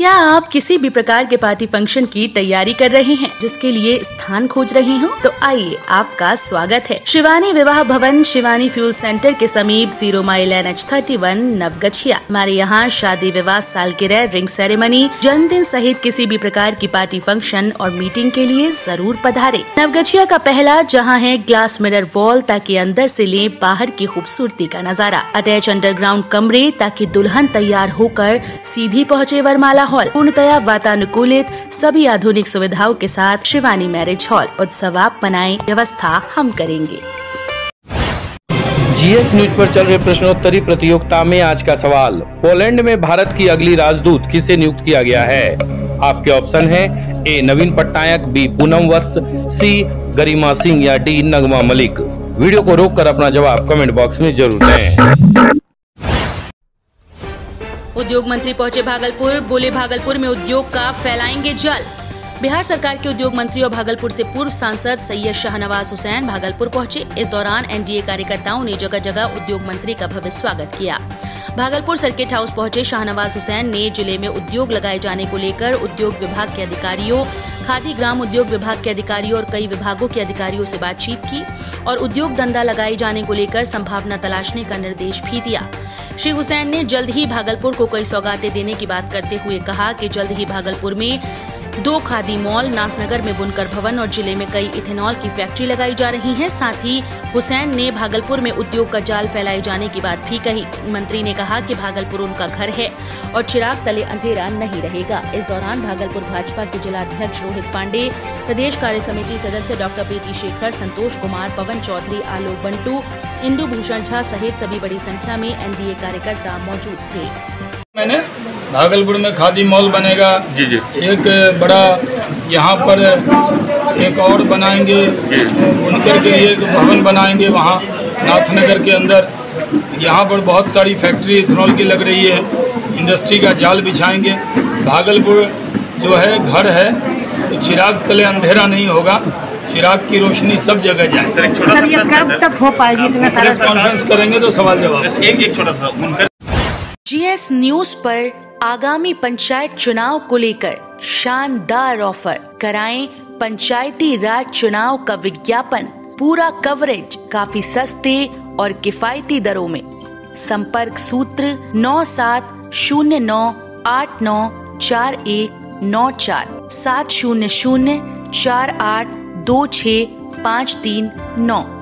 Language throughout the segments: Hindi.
क्या आप किसी भी प्रकार के पार्टी फंक्शन की तैयारी कर रहे हैं, जिसके लिए स्थान खोज रहे हो? तो आइए, आपका स्वागत है शिवानी विवाह भवन, शिवानी फ्यूल सेंटर के समीप 0 माइल NH31 नवगछिया। हमारे यहाँ शादी, विवाह, सालगिरह, रिंग सेरेमनी, जन्मदिन सहित किसी भी प्रकार की पार्टी फंक्शन और मीटिंग के लिए जरूर पधारे। नवगछिया का पहला जहाँ है ग्लास मिरर वॉल, ताकि अंदर से ले बाहर की खूबसूरती का नजारा। अटैच अंडरग्राउंड कमरे, ताकि दुल्हन तैयार होकर सीधी पहुँचे वरमाला हॉल। पूर्णतया वातानुकूलित, सभी आधुनिक सुविधाओं के साथ शिवानी मैरिज हॉल। उत्सव आप मनाएं, व्यवस्था हम करेंगे। GS न्यूज पर चल रहे प्रश्नोत्तरी प्रतियोगिता में आज का सवाल, पोलैंड में भारत की अगली राजदूत किसे नियुक्त किया गया है? आपके ऑप्शन है A Naveen Patnaik, B Poonam वर्ष, C गरिमा सिंह या D नगमा मलिक। वीडियो को रोककर अपना जवाब कमेंट बॉक्स में जरूर दें। उद्योग मंत्री पहुंचे भागलपुर, बोले भागलपुर में उद्योग का फैलाएंगे जाल। बिहार सरकार के उद्योग मंत्री और भागलपुर से पूर्व सांसद सैयद शाहनवाज हुसैन भागलपुर पहुंचे। इस दौरान NDA कार्यकर्ताओं ने जगह जगह उद्योग मंत्री का भव्य स्वागत किया। भागलपुर सर्किट हाउस पहुंचे शाहनवाज हुसैन ने जिले में उद्योग लगाए जाने को लेकर उद्योग विभाग के अधिकारियों, खादी ग्राम उद्योग विभाग के अधिकारियों और कई विभागों के अधिकारियों से बातचीत की और उद्योग धंधा लगाए जाने को लेकर संभावना तलाशने का निर्देश भी दिया। श्री हुसैन ने जल्द ही भागलपुर को कई सौगातें देने की बात करते हुए कहा कि जल्द ही भागलपुर में 2 खादी मॉल, नाथनगर में बुनकर भवन और जिले में कई इथेनॉल की फैक्ट्री लगाई जा रही है। साथ ही हुसैन ने भागलपुर में उद्योग का जाल फैलाए जाने की बात भी कही। मंत्री ने कहा कि भागलपुर उनका घर है और चिराग तले अंधेरा नहीं रहेगा। इस दौरान भागलपुर भाजपा के जिलाध्यक्ष रोहित पांडे, प्रदेश कार्य समिति सदस्य डॉक्टर प्रीति शेखर, संतोष कुमार, पवन चौधरी, आलोक बंटू, इंदु भूषण झा सहित सभी बड़ी संख्या में NDA कार्यकर्ता मौजूद थे। मैंने भागलपुर में खादी मॉल बनेगा, एक बड़ा यहाँ पर एक और बनाएंगे, बुनकर के लिए एक भवन बनाएंगे वहाँ नाथनगर के अंदर। यहाँ पर बहुत सारी फैक्ट्री इथेनॉल की लग रही है, इंडस्ट्री का जाल बिछाएंगे। भागलपुर जो है घर है, तो चिराग तले अंधेरा नहीं होगा, चिराग की रोशनी सब जगह जाए। सर, ये कब तक हो पाएगी? इतना सारा कॉन्फ्रेंस करेंगे तो सवाल जवाब। एक छोटा सा GS न्यूज पर आगामी पंचायत चुनाव को लेकर शानदार ऑफर। कराएं पंचायती राज चुनाव का विज्ञापन, पूरा कवरेज काफी सस्ते और किफायती दरों में। संपर्क सूत्र 9709894194 700482653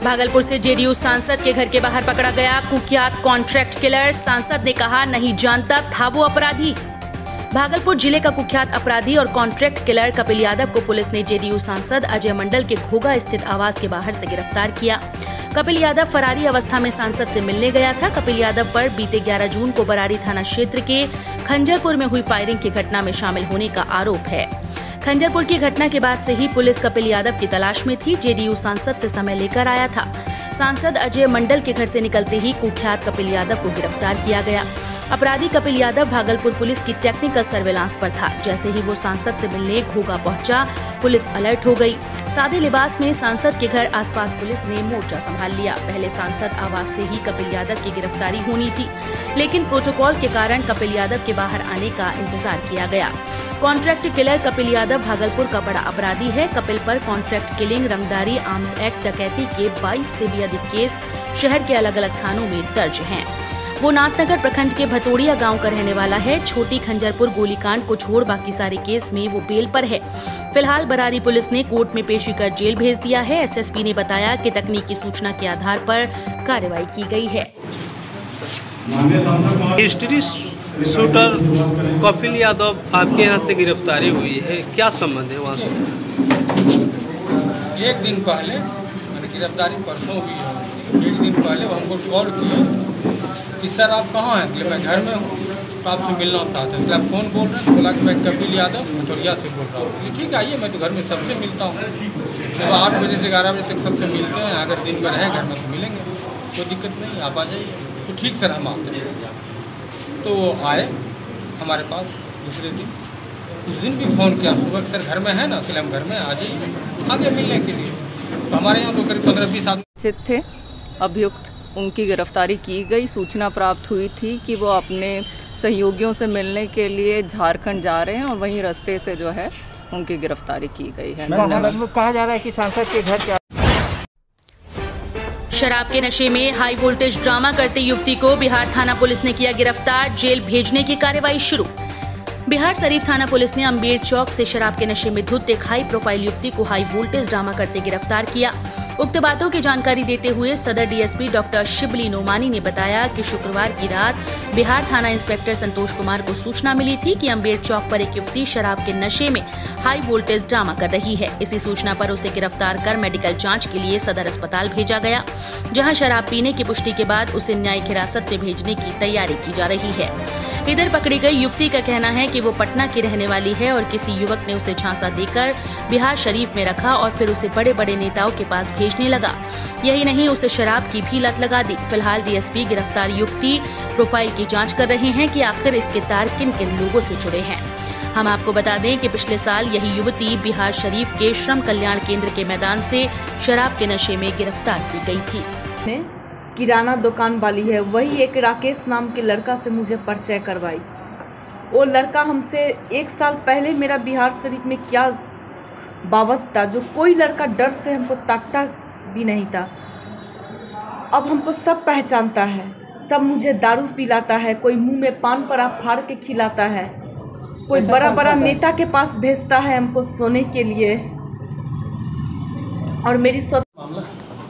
भागलपुर से JDU सांसद के घर के बाहर पकड़ा गया कुख्यात कॉन्ट्रैक्ट किलर। सांसद ने कहा नहीं जानता था वो अपराधी। भागलपुर जिले का कुख्यात अपराधी और कॉन्ट्रैक्ट किलर कपिल यादव को पुलिस ने JDU सांसद अजय मंडल के घोगा स्थित आवास के बाहर से गिरफ्तार किया। कपिल यादव फरारी अवस्था में सांसद से मिलने गया था। कपिल यादव पर बीते 11 जून को बरारी थाना क्षेत्र के खंजरपुर में हुई फायरिंग की घटना में शामिल होने का आरोप है। खंजरपुर की घटना के बाद से ही पुलिस कपिल यादव की तलाश में थी। JDU सांसद से समय लेकर आया था। सांसद अजय मंडल के घर से निकलते ही कुख्यात कपिल यादव को गिरफ्तार किया गया। अपराधी कपिल यादव भागलपुर पुलिस की टेक्निकल सर्वेलांस पर था। जैसे ही वो सांसद से मिलने घोगा पहुंचा, पुलिस अलर्ट हो गई। सादे लिबास में सांसद के घर आसपास पुलिस ने मोर्चा संभाल लिया। पहले सांसद आवास से ही कपिल यादव की गिरफ्तारी होनी थी, लेकिन प्रोटोकॉल के कारण कपिल यादव के बाहर आने का इंतजार किया गया। कॉन्ट्रैक्ट किलर कपिल यादव भागलपुर का बड़ा अपराधी है। कपिल पर कॉन्ट्रैक्ट किलिंग, रंगदारी, आर्म्स एक्ट, डकैती के 22 से भी अधिक केस शहर के अलग अलग थानों में दर्ज हैं। वो नाथनगर प्रखंड के भतोड़िया गांव का रहने वाला है। छोटी खंजरपुर गोलीकांड को छोड़ बाकी सारे केस में वो बेल पर है। फिलहाल बरारी पुलिस ने कोर्ट में पेशी कर जेल भेज दिया है। SSP ने बताया कि तकनीकी सूचना के आधार पर कार्रवाई की गई है। हिस्ट्री शूटर कपिल यादव आपके यहाँ से गिरफ्तारी हुई है, क्या संबंध है वहाँ से? एक दिन पहले मैंने गिरफ्तारी परसों भी है। एक दिन पहले वो हमको कॉल किए कि सर आप कहाँ हैं? मैं घर में हूँ, तो आपसे मिलना चाहते हैं। आप कौन बोल रहे हैं? बोला कि मैं कपिल यादव भतोड़िया से बोल रहा हूँ। ठीक है, आइए, मैं तो घर में सबसे मिलता हूँ। सुबह 8 बजे से 11 बजे तक सबसे मिलते हैं। अगर दिन में रहें घर में तो मिलेंगे, कोई दिक्कत नहीं, आप आ जाइए। तो ठीक सर, हम आते हैं। तो वो आए हमारे पास दूसरे दिन। उस दिन भी फ़ोन किया सुबह, सर घर में है ना? तो हम घर में आ जाइए, आगे मिलने के लिए। तो हमारे यहाँ तो करीब 15-20 आदमी थे अभियुक्त उनकी गिरफ्तारी की गई। सूचना प्राप्त हुई थी कि वो अपने सहयोगियों से मिलने के लिए झारखंड जा रहे हैं और वहीं रास्ते से जो है उनकी गिरफ्तारी की गई है। कहा जा रहा है कि सांसद के घर क्या शराब के नशे में हाई वोल्टेज ड्रामा करते युवती को बिहार थाना पुलिस ने किया गिरफ्तार। जेल भेजने की कार्रवाई शुरू। बिहार शरीफ थाना पुलिस ने अम्बेर चौक से शराब के नशे में धुत एक हाई प्रोफाइल युवती को हाई वोल्टेज ड्रामा करते गिरफ्तार किया। उक्त बातों की जानकारी देते हुए सदर डीएसपी डॉक्टर शिबली नोमानी ने बताया कि शुक्रवार की रात बिहार थाना इंस्पेक्टर संतोष कुमार को सूचना मिली थी कि अम्बेर चौक पर एक युवती शराब के नशे में हाई वोल्टेज ड्रामा कर रही है। इसी सूचना पर उसे गिरफ्तार कर मेडिकल जाँच के लिए सदर अस्पताल भेजा गया, जहाँ शराब पीने की पुष्टि के बाद उसे न्यायिक हिरासत में भेजने की तैयारी की जा रही है। इधर पकड़ी गई युवती का कहना है कि वो पटना की रहने वाली है और किसी युवक ने उसे झांसा देकर बिहार शरीफ में रखा और फिर उसे बड़े बड़े नेताओं के पास भेजने लगा। यही नहीं, उसे शराब की भी लत लगा दी। फिलहाल डीएसपी गिरफ्तार युवती प्रोफाइल की जांच कर रहे हैं कि आखिर इसके तार किन किन लोगों से जुड़े हैं। हम आपको बता दें कि पिछले साल यही युवती बिहार शरीफ के श्रम कल्याण केंद्र के मैदान से शराब के नशे में गिरफ्तार की गई थी। किराना दुकान वाली है, वही एक राकेश नाम के लड़का से मुझे परिचय करवाई। वो लड़का हमसे 1 साल पहले मेरा बिहार शरीफ में क्या बाबत था, जो कोई लड़का डर से हमको ताकता भी नहीं था। अब हमको सब पहचानता है, सब मुझे दारू पिलाता है, कोई मुंह में पान परा फाड़ के खिलाता है, कोई बड़ा बड़ा नेता के पास भेजता है हमको सोने के लिए। और मेरी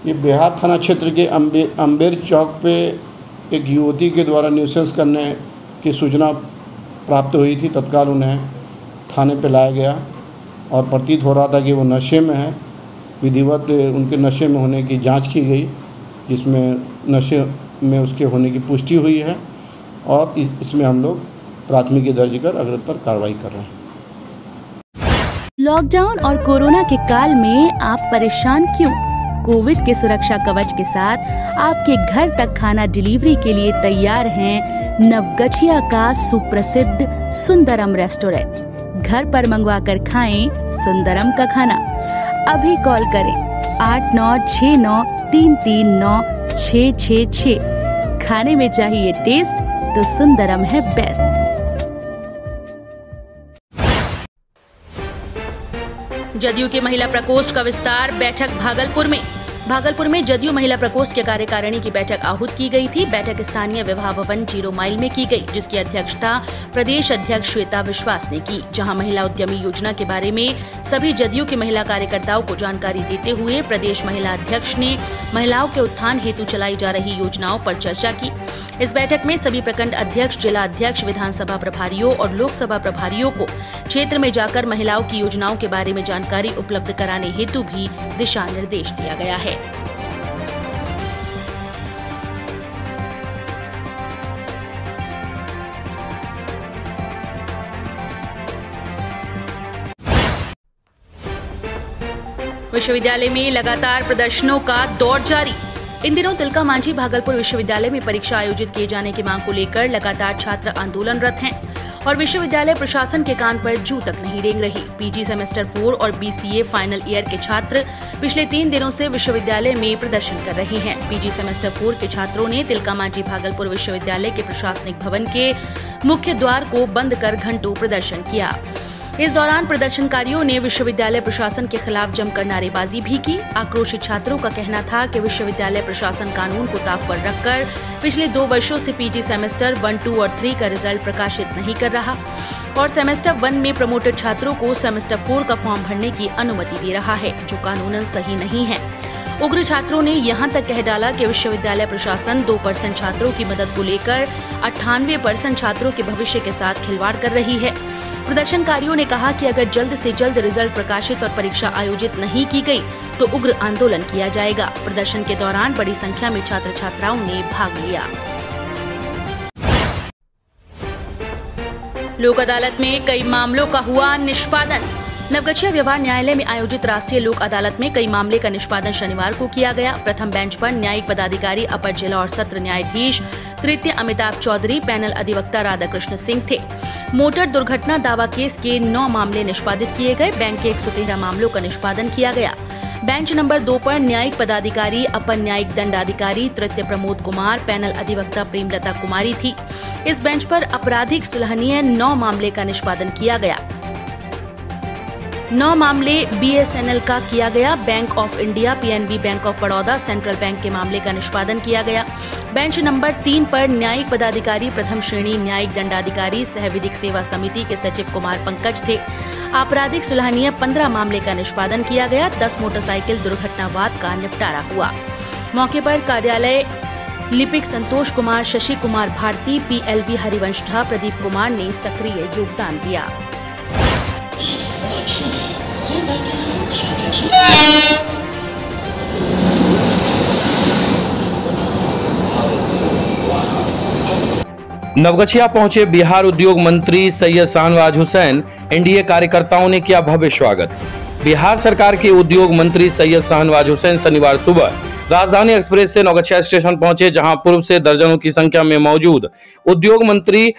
ये बिहार थाना क्षेत्र के अम्बेर चौक पे एक युवती के द्वारा न्यूसेंस करने की सूचना प्राप्त हुई थी। तत्काल उन्हें थाने पे लाया गया और प्रतीत हो रहा था कि वो नशे में है। विधिवत उनके नशे में होने की जांच की गई, जिसमें नशे में उसके होने की पुष्टि हुई है और इसमें हम लोग प्राथमिकी दर्ज कर अग्रतर कार्रवाई कर रहे हैं। लॉकडाउन और कोरोना के काल में आप परेशान क्यों? कोविड के सुरक्षा कवच के साथ आपके घर तक खाना डिलीवरी के लिए तैयार हैं नवगछिया का सुप्रसिद्ध सुंदरम रेस्टोरेंट। घर पर मंगवा कर खाएं सुंदरम का खाना। अभी कॉल करें 8969339666। खाने में चाहिए टेस्ट तो सुंदरम है बेस्ट। जदयू के महिला प्रकोष्ठ का विस्तार, बैठक भागलपुर में जदयू महिला प्रकोष्ठ के कार्यकारिणी की बैठक आहूत की गई थी। बैठक स्थानीय विवाह भवन 0 माइल में की गई, जिसकी अध्यक्षता प्रदेश अध्यक्ष श्वेता विश्वास ने की, जहां महिला उद्यमी योजना के बारे में सभी जदयू के महिला कार्यकर्ताओं को जानकारी देते हुए प्रदेश महिला अध्यक्ष ने महिलाओं के उत्थान हेतु चलाई जा रही योजनाओं पर चर्चा की। इस बैठक में सभी प्रखंड अध्यक्ष, जिला अध्यक्ष, विधानसभा प्रभारियों और लोकसभा प्रभारियों को क्षेत्र में जाकर महिलाओं की योजनाओं के बारे में जानकारी उपलब्ध कराने हेतु भी दिशा निर्देश दिया गया है। विश्वविद्यालय में लगातार प्रदर्शनों का दौर जारी। इन दिनों तिलका मांझी भागलपुर विश्वविद्यालय में परीक्षा आयोजित किए जाने की मांग को लेकर लगातार छात्र आंदोलनरत हैं और विश्वविद्यालय प्रशासन के कान पर जू तक नहीं रेंग रही। पीजी सेमेस्टर 4 और बीसीए फाइनल ईयर के छात्र पिछले 3 दिनों से विश्वविद्यालय में प्रदर्शन कर रहे हैं। पीजी सेमेस्टर 4 के छात्रों ने तिलका मांझी भागलपुर विश्वविद्यालय के प्रशासनिक भवन के मुख्य द्वार को बंद कर घंटों प्रदर्शन किया। इस दौरान प्रदर्शनकारियों ने विश्वविद्यालय प्रशासन के खिलाफ जमकर नारेबाजी भी की। आक्रोशित छात्रों का कहना था कि विश्वविद्यालय प्रशासन कानून को ताक पर रखकर पिछले 2 वर्षों से पीजी सेमेस्टर 1, 2 और 3 का रिजल्ट प्रकाशित नहीं कर रहा और सेमेस्टर 1 में प्रमोटेड छात्रों को सेमेस्टर 4 का फॉर्म भरने की अनुमति दे रहा है, जो कानूनन सही नहीं है। उग्र छात्रों ने यहां तक कह डाला कि विश्वविद्यालय प्रशासन 2% छात्रों की मदद को लेकर 98% छात्रों के भविष्य के साथ खिलवाड़ कर रही है। प्रदर्शनकारियों ने कहा कि अगर जल्द से जल्द रिजल्ट प्रकाशित और परीक्षा आयोजित नहीं की गई तो उग्र आंदोलन किया जाएगा। प्रदर्शन के दौरान बड़ी संख्या में छात्र छात्राओं ने भाग लिया। लोक अदालत में कई मामलों का हुआ निष्पादन। नवगछिया व्यवहार न्यायालय में आयोजित राष्ट्रीय लोक अदालत में कई मामले का निष्पादन शनिवार को किया गया। प्रथम बेंच पर न्यायिक पदाधिकारी अपर जिला और सत्र न्यायाधीश तृतीय अमिताभ चौधरी, पैनल अधिवक्ता राधाकृष्ण सिंह थे। मोटर दुर्घटना दावा केस के 9 मामले निष्पादित किए गए। बैंक के 113 मामलों का निष्पादन किया गया। बेंच नंबर 2 पर न्यायिक पदाधिकारी, अपर न्यायिक दंडाधिकारी तृतीय प्रमोद कुमार, पैनल अधिवक्ता प्रेमलता कुमारी थी। इस बेंच पर आपराधिक सुलहनीय 9 मामले का निष्पादन किया गया। 9 मामले BSNL का किया गया। Bank of India, PNB bank of Baroda, central bank के मामले का निष्पादन किया गया। बेंच नंबर 3 पर न्यायिक पदाधिकारी, प्रथम श्रेणी न्यायिक दंडाधिकारी, सह विधिक सेवा समिति के सचिव कुमार पंकज थे। आपराधिक सुलहनीय 15 मामले का निष्पादन किया गया। 10 मोटरसाइकिल दुर्घटनावाद का निपटारा हुआ। मौके पर कार्यालय लिपिक संतोष कुमार, शशि कुमार भारती, PLB हरिवंश झा, प्रदीप कुमार ने सक्रिय योगदान दिया। नवगछिया पहुंचे बिहार उद्योग मंत्री सैयद शाहनवाज हुसैन। एनडीए कार्यकर्ताओं ने किया भव्य स्वागत। बिहार सरकार के उद्योग मंत्री सैयद शाहनवाज हुसैन शनिवार सुबह राजधानी एक्सप्रेस से नवगछिया स्टेशन पहुंचे, जहां पूर्व से दर्जनों की संख्या में मौजूद उद्योग मंत्री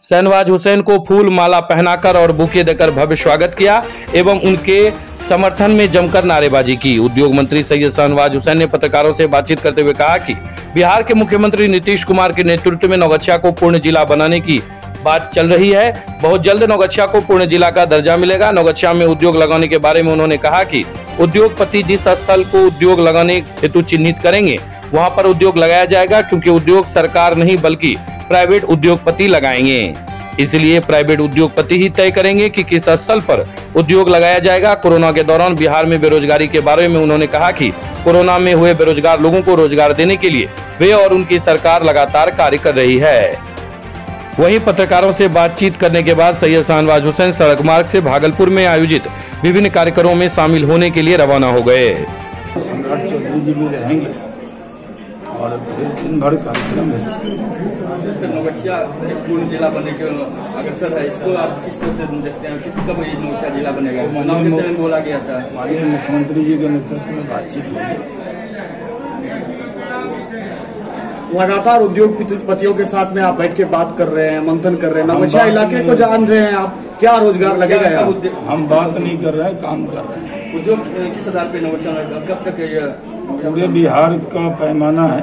शाहनवाज हुसैन को फूल माला पहनाकर और बुके देकर भव्य स्वागत किया एवं उनके समर्थन में जमकर नारेबाजी की। उद्योग मंत्री सैयद शाहनवाज हुसैन ने पत्रकारों से बातचीत करते हुए कहा कि बिहार के मुख्यमंत्री नीतीश कुमार के नेतृत्व में नवगछिया को पूर्ण जिला बनाने की बात चल रही है। बहुत जल्द नवगछिया को पूर्ण जिला का दर्जा मिलेगा। नवगछिया में उद्योग लगाने के बारे में उन्होंने कहा कि उद्योगपति जिस स्थल को उद्योग लगाने हेतु चिन्हित करेंगे वहां पर उद्योग लगाया जाएगा, क्योंकि उद्योग सरकार नहीं बल्कि प्राइवेट उद्योगपति लगाएंगे। इसलिए प्राइवेट उद्योगपति ही तय करेंगे कि किस स्थल पर उद्योग लगाया जाएगा। कोरोना के दौरान बिहार में बेरोजगारी के बारे में उन्होंने कहा कि कोरोना में हुए बेरोजगार लोगों को रोजगार देने के लिए वे और उनकी सरकार लगातार कार्य कर रही है। वहीं पत्रकारों से बातचीत करने के बाद सैयद शाहनवाज हुसैन सड़क मार्ग से भागलपुर में आयोजित विभिन्न कार्यक्रमों में शामिल होने के लिए रवाना हो गए। सम्राट चौधरी जी भी रहेंगे और दिन भर कार्यक्रम है। नवगछिया पूर्ण जिला बनने के अग्रसर है, इसको आप किस तरह से देखते हैं? किस कब ये नवगछिया जिला बनेगा? चुनाव के समय में बोला गया था। माननीय मुख्यमंत्री जी के नेतृत्व में बातचीत हुई। लगातार उद्योगपतियों के साथ में आप बैठ के बात कर रहे हैं, मंथन कर रहे हैं। नवगछिया इलाके को जान रहे हैं आप, क्या रोजगार लगेगा? हम बात नहीं कर रहे हैं, काम कर रहे हैं। उद्योग किस आधार पे नवगछिया में कब तक? पूरे बिहार का पैमाना है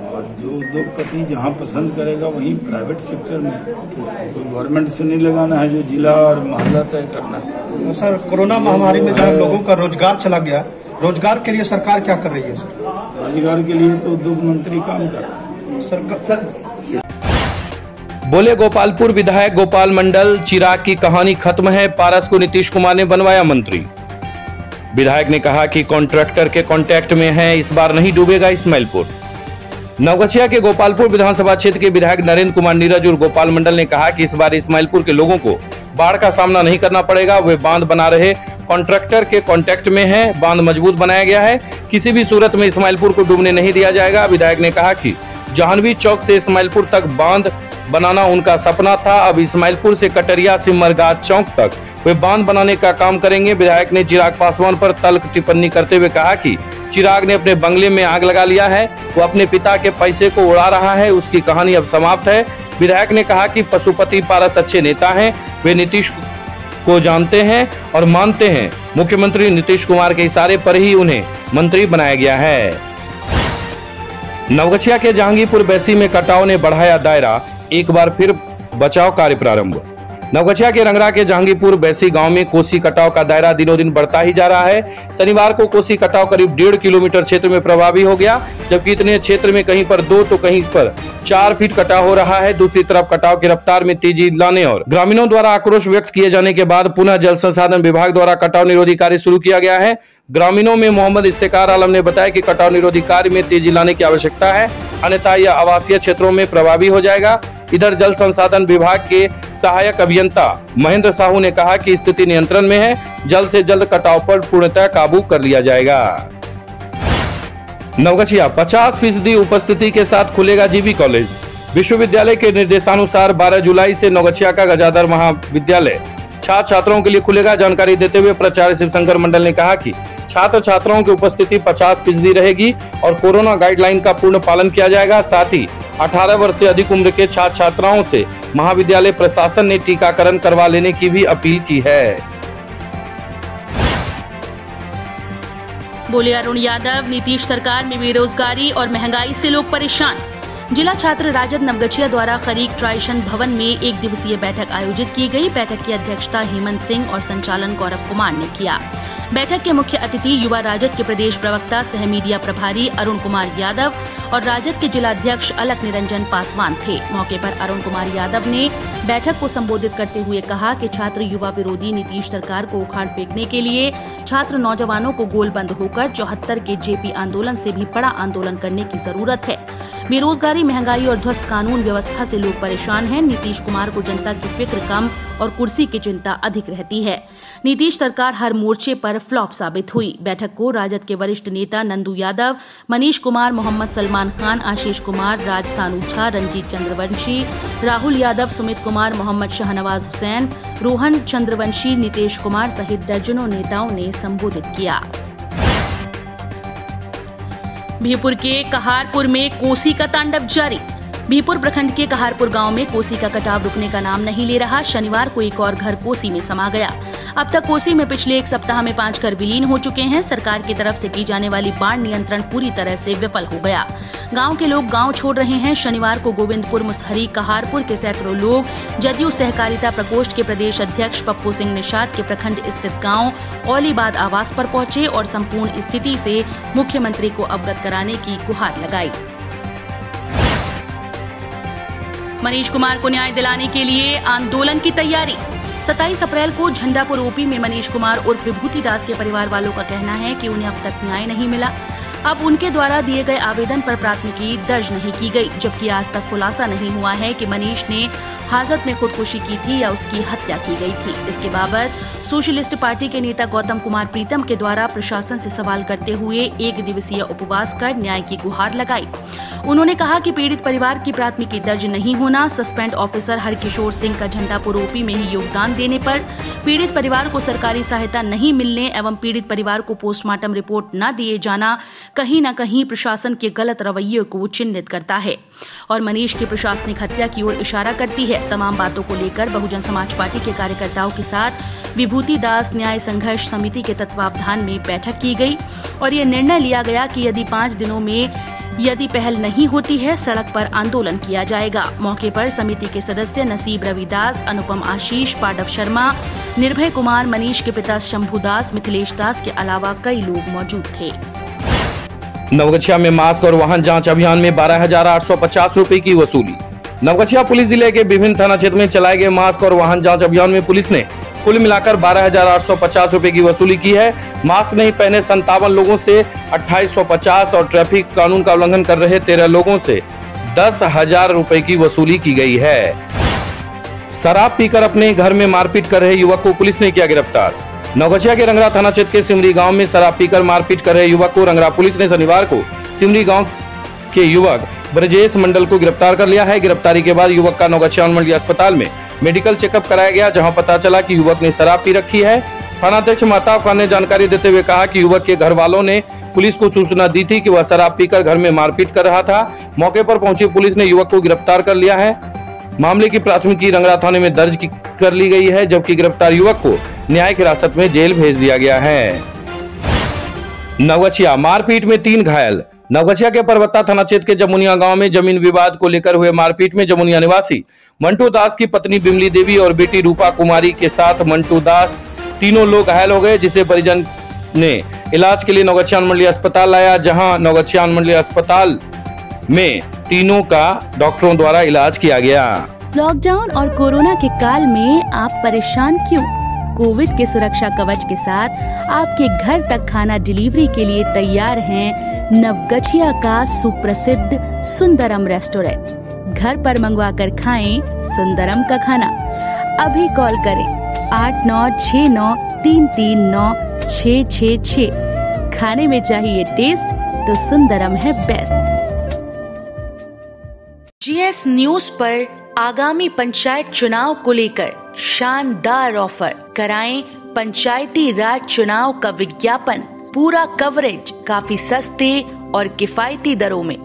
और जो उद्योगपति जहाँ पसंद करेगा वहीं प्राइवेट सेक्टर में, कोई गवर्नमेंट से नहीं लगाना है, जो जिला और मोहल्ला तय करना है। सर, कोरोना महामारी में जहाँ लोगों का रोजगार चला गया, रोजगार के लिए सरकार क्या कर रही है? सर, रोजगार के लिए तो उद्योग मंत्री काम कर रहे हैं। सरकार बोले गोपालपुर विधायक गोपाल मंडल, चिराग की कहानी खत्म है, पारस को नीतीश कुमार ने बनवाया मंत्री। विधायक ने कहा कि कॉन्ट्रैक्टर के कांटेक्ट में है, इस बार नहीं डूबेगा इस्माइलपुर। नवगछिया के गोपालपुर विधानसभा क्षेत्र के विधायक नरेंद्र कुमार नीरज और गोपाल मंडल ने कहा कि इस बार इस्माइलपुर के लोगों को बाढ़ का सामना नहीं करना पड़ेगा। वे बांध बना रहे कॉन्ट्रैक्टर के कांटेक्ट में है, बांध मजबूत बनाया गया है, किसी भी सूरत में इस्माइलपुर को डूबने नहीं दिया जाएगा। विधायक ने कहा कि जाह्नवी चौक से इस्माइलपुर तक बांध बनाना उनका सपना था, अब इस्माइलपुर से कटरिया सिमरगाद चौक तक वे बांध बनाने का काम करेंगे। विधायक ने चिराग पासवान पर तल्ख टिप्पणी करते हुए कहा कि चिराग ने अपने बंगले में आग लगा लिया है, वो अपने पिता के पैसे को उड़ा रहा है, उसकी कहानी अब समाप्त है। विधायक ने कहा कि पशुपति पारस अच्छे नेता हैं, वे नीतीश को जानते हैं और मानते हैं। मुख्यमंत्री नीतीश कुमार के इशारे पर ही उन्हें मंत्री बनाया गया है। नवगछिया के जहांगीरपुर बैसी में कटाव ने बढ़ाया दायरा, एक बार फिर बचाव कार्य प्रारंभ। नवगछिया के रंगरा के जहांगीरपुर बैसी गांव में कोसी कटाव का दायरा दिनों दिन बढ़ता ही जा रहा है। शनिवार को कोसी कटाव करीब 1.5 किलोमीटर क्षेत्र में प्रभावी हो गया, जबकि इतने क्षेत्र में कहीं पर 2 तो कहीं पर 4 फीट कटाव हो रहा है। दूसरी तरफ कटाव की रफ्तार में तेजी लाने और ग्रामीणों द्वारा आक्रोश व्यक्त किए जाने के बाद पुनः जल संसाधन विभाग द्वारा कटाव निरोधी कार्य शुरू किया गया है। ग्रामीणों में मोहम्मद इफ्तिकार आलम ने बताया कि कटाव निरोधी कार्य में तेजी लाने की आवश्यकता है, अन्यथा यह आवासीय क्षेत्रों में प्रभावी हो जाएगा। इधर जल संसाधन विभाग के सहायक अभियंता महेंद्र साहू ने कहा कि स्थिति नियंत्रण में है, जल्द से जल्द कटाव पर पूर्णतः काबू कर लिया जाएगा। नवगछिया 50% उपस्थिति के साथ खुलेगा जीबी कॉलेज। विश्वविद्यालय के निर्देशानुसार 12 जुलाई से नवगछिया का गजाधर महाविद्यालय छात्र छात्राओं के लिए खुलेगा। जानकारी देते हुए प्राचार्य शिवशंकर मंडल ने कहा कि छात्र छात्राओं की उपस्थिति 50% रहेगी और कोरोना गाइडलाइन का पूर्ण पालन किया जाएगा। साथ ही 18 वर्ष से अधिक उम्र के छात्र छात्राओं से महाविद्यालय प्रशासन ने टीकाकरण करवा लेने की भी अपील की है। बोले अरुण यादव। नीतीश सरकार में बेरोजगारी और महंगाई से लोग परेशान। जिला छात्र राजद नवगछिया द्वारा खरीक ट्राइशन भवन में एक दिवसीय बैठक आयोजित की गई। बैठक की अध्यक्षता हेमंत सिंह और संचालन गौरव कुमार ने किया। बैठक के मुख्य अतिथि युवा राजद के प्रदेश प्रवक्ता सह मीडिया प्रभारी अरुण कुमार यादव और राजद के जिलाध्यक्ष अलक निरंजन पासवान थे। मौके पर अरुण कुमार यादव ने बैठक को संबोधित करते हुए कहा कि छात्र युवा विरोधी नीतीश सरकार को उखाड़ फेंकने के लिए छात्र नौजवानों को गोलबंद होकर 74 के जेपी आंदोलन से भी बड़ा आंदोलन करने की जरूरत है। बेरोजगारी, महंगाई और ध्वस्त कानून व्यवस्था से लोग परेशान हैं। नीतीश कुमार को जनता की फिक्र कम और कुर्सी की चिंता अधिक रहती है। नीतीश सरकार हर मोर्चे पर फ्लॉप साबित हुई। बैठक को राजद के वरिष्ठ नेता नंदू यादव, मनीष कुमार, मोहम्मद सलमान खान, आशीष कुमार, राज सानूछा, रंजीत चंद्रवंशी, राहुल यादव, सुमित कुमार, मोहम्मद शाहनवाज हुसैन, रोहन चंद्रवंशी, नीतीश कुमार सहित दर्जनों नेताओं ने संबोधित किया। बीहपुर के कहारपुर में कोसी का तांडव जारी। बीहपुर प्रखंड के कहारपुर गांव में कोसी का कटाव रुकने का नाम नहीं ले रहा। शनिवार को एक और घर कोसी में समा गया। अब तक कोसी में पिछले एक सप्ताह में 5 घर विलीन हो चुके हैं। सरकार की तरफ से की जाने वाली बाढ़ नियंत्रण पूरी तरह से विफल हो गया। गांव के लोग गांव छोड़ रहे हैं। शनिवार को गोविंदपुर, मुसहरी, कहारपुर के सैकड़ों लोग जदयू सहकारिता प्रकोष्ठ के प्रदेश अध्यक्ष पप्पू सिंह निषाद के प्रखंड स्थित गांव औलीबाद आवास पर पहुंचे और संपूर्ण स्थिति से मुख्यमंत्री को अवगत कराने की गुहार लगाई। मनीष कुमार को न्याय दिलाने के लिए आंदोलन की तैयारी। 27 अप्रैल को झंडापुर ओपी में मनीष कुमार उर्फ विभूति दास के परिवार वालों का कहना है कि उन्हें अब तक न्याय नहीं मिला। अब उनके द्वारा दिए गए आवेदन पर प्राथमिकी दर्ज नहीं की गई, जबकि आज तक खुलासा नहीं हुआ है कि मनीष ने हाजत में खुदकुशी की थी या उसकी हत्या की गई थी। इसके बाबत सोशलिस्ट पार्टी के नेता गौतम कुमार प्रीतम के द्वारा प्रशासन से सवाल करते हुए एक दिवसीय उपवास कर न्याय की गुहार लगाई। उन्होंने कहा कि पीड़ित परिवार की प्राथमिकी दर्ज नहीं होना, सस्पेंड ऑफिसर हरकिशोर सिंह का झंडापुर ओपी में ही योगदान देने पर, पीड़ित परिवार को सरकारी सहायता नहीं मिलने एवं पीड़ित परिवार को पोस्टमार्टम रिपोर्ट न दिए जाना कहीं न कहीं प्रशासन के गलत रवैये को चिन्हित करता है और मनीष की प्रशासनिक हत्या की ओर इशारा करती है। तमाम बातों को लेकर बहुजन समाज पार्टी के कार्यकर्ताओं के साथ विभूति दास न्याय संघर्ष समिति के तत्वावधान में बैठक की गई और ये निर्णय लिया गया कि यदि 5 दिनों में यदि पहल नहीं होती है, सड़क पर आंदोलन किया जाएगा। मौके पर समिति के सदस्य नसीब रविदास, अनुपम आशीष, पांडव शर्मा, निर्भय कुमार, मनीष के पिता शंभू दास, मिथिलेश दास के अलावा कई लोग मौजूद थे। नवगछिया में मास्क और वाहन जांच अभियान में 12,850 रुपए की वसूली। नवगछिया पुलिस जिले के विभिन्न थाना क्षेत्र में चलाए गए मास्क और वाहन जांच अभियान में पुलिस ने कुल मिलाकर 12,850 रुपए की वसूली की है। मास्क नहीं पहने 57 लोगों से 2850 और ट्रैफिक कानून का उल्लंघन कर रहे 13 लोगों से 10,000 रुपए की वसूली की गई है। शराब पीकर अपने घर में मारपीट कर रहे युवक को पुलिस ने किया गिरफ्तार। नवगछिया के रंगरा थाना क्षेत्र के सिमरी गांव में शराब पीकर मारपीट कर रहे युवक को रंगरा पुलिस ने शनिवार को सिमरी गांव के युवक ब्रजेश मंडल को गिरफ्तार कर लिया है। गिरफ्तारी के बाद युवक का नवगछिया मंडलीय अस्पताल में मेडिकल चेकअप कराया गया, जहां पता चला कि युवक ने शराब पी रखी है। थानाध्यक्ष महताब खान ने जानकारी देते हुए कहा कि युवक के घर वालों ने पुलिस को सूचना दी थी कि वह शराब पीकर घर में मारपीट कर रहा था। मौके पर पहुंची पुलिस ने युवक को गिरफ्तार कर लिया है। मामले की प्राथमिकी रंगरा थाने में दर्ज कर ली गई है, जबकि गिरफ्तार युवक को न्यायिक हिरासत में जेल भेज दिया गया है। नवगछिया मारपीट में 3 घायल। नवगछिया के परबत्ता थाना क्षेत्र के जमुनिया गांव में जमीन विवाद को लेकर हुए मारपीट में जमुनिया निवासी मंटू दास की पत्नी बिमली देवी और बेटी रूपा कुमारी के साथ मंटू दास तीनों लोग घायल हो गए, जिसे परिजन ने इलाज के लिए नवगछिया मंडलीय अस्पताल लाया, जहां नवगछिया मंडलीय अस्पताल में तीनों का डॉक्टरों द्वारा इलाज किया गया। लॉकडाउन और कोरोना के काल में आप परेशान क्यों? कोविड के सुरक्षा कवच के साथ आपके घर तक खाना डिलीवरी के लिए तैयार हैं नवगछिया का सुप्रसिद्ध सुंदरम रेस्टोरेंट। घर पर मंगवा कर खाएं सुंदरम का खाना। अभी कॉल करें 8969339666। खाने में चाहिए टेस्ट तो सुंदरम है बेस्ट। जीएस न्यूज पर आगामी पंचायत चुनाव को लेकर शानदार ऑफर। कराएं पंचायती राज चुनाव का विज्ञापन, पूरा कवरेज काफी सस्ते और किफायती दरों में।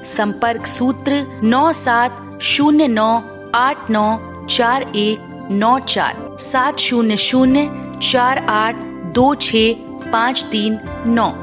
संपर्क सूत्र 9709894194 700482653 9।